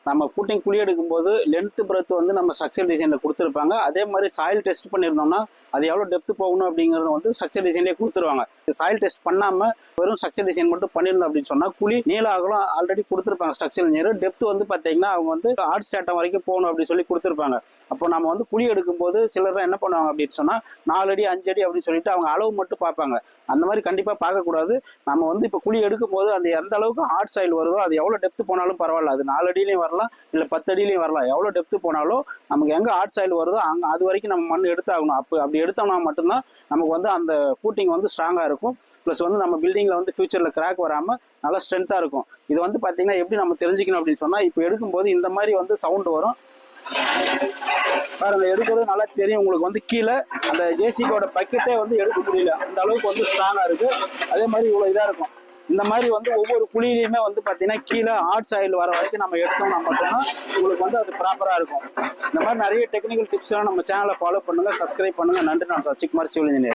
நம்ம ஃபூட்டிங் குழி எடுக்கும்போது லென்த் பிரெத் வந்து நம்ம ஸ்ட்ரக்சர் டிசைனில் கொடுத்துருப்பாங்க. அதே மாதிரி சாயில் டெஸ்ட் பண்ணியிருந்தோம்னா அது எவ்வளோ டெப்த் போகணும் அப்படிங்கிறது வந்து ஸ்ட்ரக்சர் டிசைன்லேயே கொடுத்துருவாங்க. சாயில் டெஸ்ட் பண்ணாமல் வெறும் ஸ்ட்ரக்சர் டிசைன் மட்டும் பண்ணியிருந்தோம் அப்படின்னு சொன்னால் குழி நீள அகலம் ஆல்ரெடி கொடுத்துருப்பாங்க ஸ்ட்ரக்சர் இன்ஜினியர். டெப்த் வந்து பார்த்தீங்கன்னா அவங்க வந்து ஹார்ட் ஸ்டாட்டம் வரைக்கும் போகணும் அப்படின்னு சொல்லி கொடுத்துருப்பாங்க. அப்போ நம்ம வந்து குழி எடுக்கும்போது சிலர் என்ன பண்ணுவாங்க அப்படின்னு சொன்னால் 4 அடி 5 அடி அப்படின்னு சொல்லிட்டு அவங்க அளவு மட்டும் பார்ப்பாங்க. அந்த மாதிரி கண்டிப்பாக பார்க்கக்கூடாது. நம்ம வந்து இப்போ குழி எடுக்கும்போது அது எந்த அளவுக்கு ஹார்ட் சாயில் வருதோ அது எவ்வளோ டெப்த் போனாலும் பரவாயில்ல. அது 4 அடியிலையும் வரலாம், இல்லை 10 அடியிலையும் வரலாம். எவ்வளோ டெப்த் போனாலும் நமக்கு எங்கே ஹார்ட் சாயில் வருதோ அங்கே அது வரைக்கும் நம்ம மண் எடுத்தாகணும். அப்படி எடுத்தோம்னா மட்டும்தான் நமக்கு வந்து அந்த ஃபூட்டிங் வந்து ஸ்ட்ராங்காக இருக்கும். ப்ளஸ் வந்து நம்ம பில்டிங்கில் வந்து ஃபியூச்சரில் கிராக் வராமல் நல்லா ஸ்ட்ரென்த்தாக இருக்கும். இது வந்து பார்த்தீங்கன்னா எப்படி நம்ம தெரிஞ்சுக்கணும் அப்படின்னு சொன்னால், இப்போ எடுக்கும்போது இந்த மாதிரி வந்து சவுண்டு வரும் பாருங்க. எடுக்கிறது நல்லா தெரியும் உங்களுக்கு. வந்து கீழே அந்த ஜேசிபியோட பக்கெட்டே வந்து எடுக்க முடியல, அந்த அளவுக்கு வந்து ஸ்ட்ராங்காக இருக்குது. அதே மாதிரி இவ்வளோ இதாக இருக்கும். இந்த மாதிரி வந்து ஒவ்வொரு குழியிலையுமே வந்து பார்த்தீங்கன்னா கீழே ஹார்ட் சாயில் வர வரைக்கும் நம்ம எடுத்தோம்னா மட்டும்தான் உங்களுக்கு வந்து அது ப்ராப்பராக இருக்கும். இந்த மாதிரி நிறைய டெக்னிக்கல் டிப்ஸ்லாம் நம்ம சேனலை ஃபாலோ பண்ணுங்கள், சப்ஸ்கிரைப் பண்ணுங்கள். நன்றி. நான் சசிகுமார், சிவில் இன்ஜினியர்.